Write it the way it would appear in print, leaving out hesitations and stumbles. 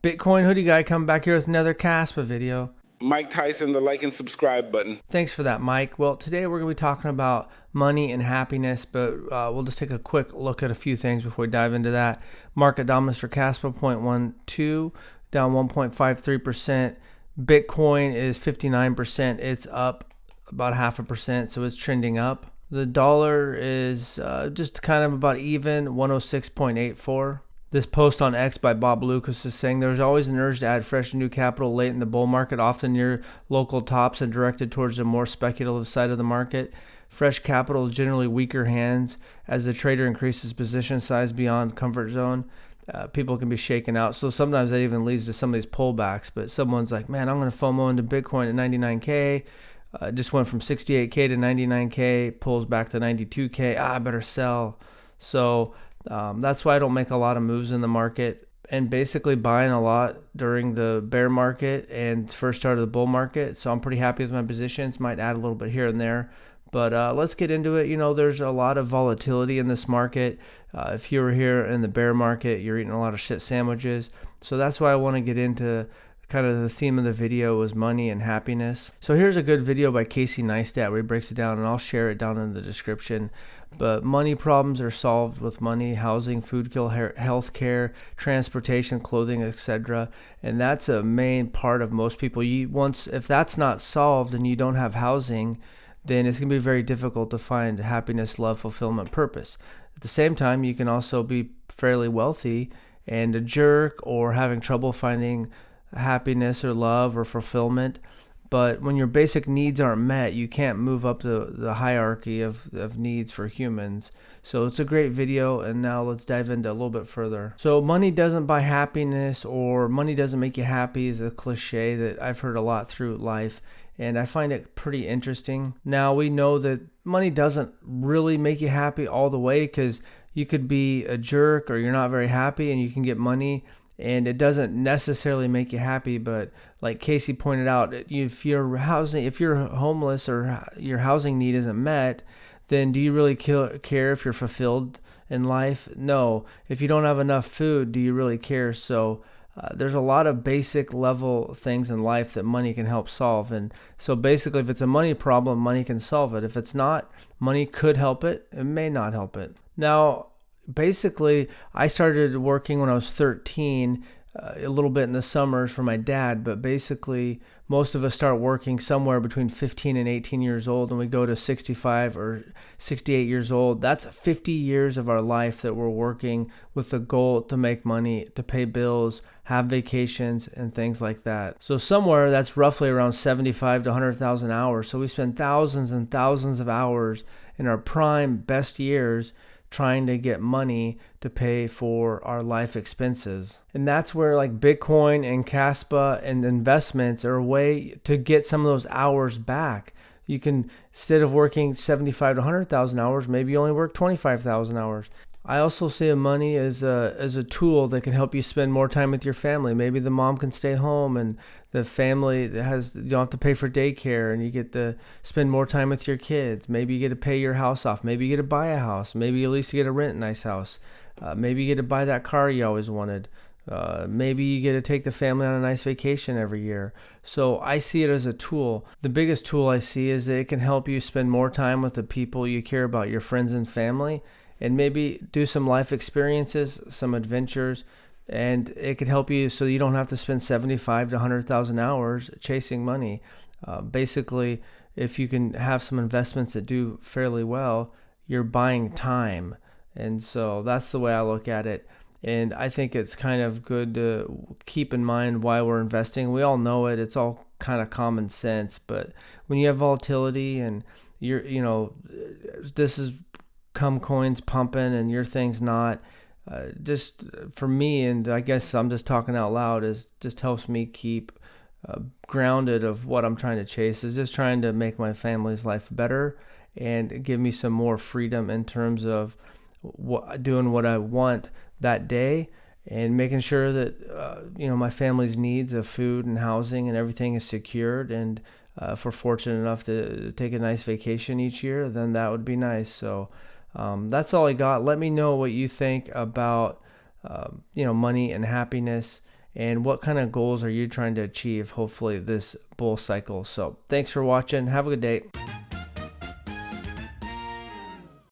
Bitcoin hoodie guy coming back here with another Kaspa video. Mike Tyson, the like and subscribe button. Thanks for that, Mike. Well, today we're going to be talking about money and happiness, but we'll just take a quick look at a few things before we dive into that. Market dominance for Kaspa, 0.12, down 1.53%. Bitcoin is 59%. It's up about 0.5%, so it's trending up. The dollar is just kind of about even, 106.84. This post on X by Bob Lucas is saying there's always an urge to add fresh new capital late in the bull market, often near local tops and directed towards the more speculative side of the market. Fresh capital is generally weaker hands as the trader increases position size beyond comfort zone. People can be shaken out. So sometimes that even leads to some of these pullbacks. But someone's like, man, I'm going to FOMO into Bitcoin at 99K. Just went from 68K to 99K, pulls back to 92K. I better sell. So that's why I don't make a lot of moves in the market, and basically buying a lot during the bear market and first start of the bull market. So I'm pretty happy with my positions. Might add a little bit here and there, but let's get into it. You know, there's a lot of volatility in this market. If you were here in the bear market, you're eating a lot of shit sandwiches. So that's why I want to get into kind of the theme of the video was money and happiness. So here's a good video by Neistat where he breaks it down, and I'll share it down in the description. But money problems are solved with money: housing, food, health care, transportation, clothing, etc. And that's a main part of most people. If that's not solved and you don't have housing, then it's going to be very difficult to find happiness, love, fulfillment, purpose. At the same time, you can also be fairly wealthy and a jerk or having trouble finding happiness or love or fulfillment. But when your basic needs aren't met, you can't move up the hierarchy of needs for humans. So it's a great video, and now let's dive into a little bit further. So money doesn't buy happiness, or money doesn't make you happy, is a cliche that I've heard a lot through life, and I find it pretty interesting. Now, we know that money doesn't really make you happy all the way, because you could be a jerk or you're not very happy and you can get money and it doesn't necessarily make you happy. But like Casey pointed out, if you're homeless or your housing need isn't met, then do you really care if you're fulfilled in life? No. If you don't have enough food, do you really care? So there's a lot of basic level things in life that money can help solve. And so basically, if it's a money problem, money can solve it. If it's not, money could help it. It may not help it. Now, basically, I started working when I was 13, a little bit in the summers for my dad, but basically most of us start working somewhere between 15 and 18 years old, and we go to 65 or 68 years old. That's 50 years of our life that we're working with the goal to make money, to pay bills, have vacations, and things like that. So somewhere that's roughly around 75 to 100,000 hours. So we spend thousands and thousands of hours in our prime, best years trying to get money to pay for our life expenses. And that's where like Bitcoin and Kaspa and investments are a way to get some of those hours back. You can, instead of working 75 to 100,000 hours, maybe you only work 25,000 hours. I also see money as a tool that can help you spend more time with your family. Maybe the mom can stay home and the family you don't have to pay for daycare, and you get to spend more time with your kids. Maybe you get to pay your house off. Maybe you get to buy a house. Maybe at least you get to rent a nice house. Maybe you get to buy that car you always wanted. Maybe you get to take the family on a nice vacation every year. So I see it as a tool. The biggest tool I see is that it can help you spend more time with the people you care about, your friends and family, and maybe do some life experiences, some adventures, and it could help you so you don't have to spend 75 to 100,000 hours chasing money. Basically, if you can have some investments that do fairly well, you're buying time. And so that's the way I look at it. And I think it's kind of good to keep in mind why we're investing. We all know it. It's all kind of common sense. But when you have volatility and this is come coins pumping and your thing's not, just for me, and I guess I'm just talking out loud, is just helps me keep grounded of what I'm trying to chase, is just trying to make my family's life better and give me some more freedom in terms of doing what I want that day, and making sure that my family's needs of food and housing and everything is secured. And if we're fortunate enough to take a nice vacation each year, then that would be nice. So that's all I got. Let me know what you think about money and happiness, and what kind of goals are you trying to achieve, hopefully, this bull cycle. So thanks for watching. Have a good day.